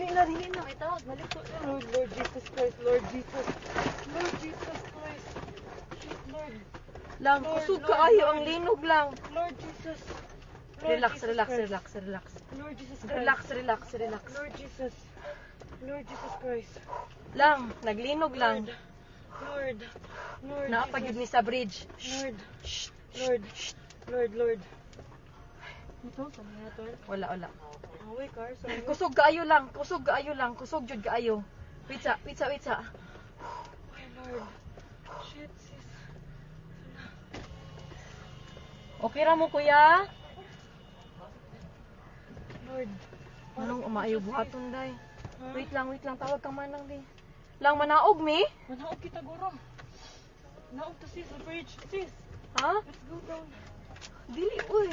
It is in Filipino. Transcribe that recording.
dili na. Ito, balik ko. Lord Jesus Christ, Lord Jesus. Lord Jesus Christ. Shit, Lord. Lang, kusog kaayo ang linog lang. Lord Jesus. Relax. Lord Jesus Christ. Relax. Lord Jesus. Lord Jesus Christ. Lang, naglinog lang. Lord. Naapagid ni sa bridge. Lord. Ito, saan na ito? Wala. Away, car. Sorry. Kusog kaayo lang. Kusog jud kaayo. Wait sa. Ay, Lord. Shit, sis. Okay ra mo kuya? Lord. Anong umaayo buhaton day? Wait lang, tawag ka manang di. Lang manaog mi? Manaog kita, guro. Naog to sis, the bridge. Sis, Ha? let's go down. Dili uy.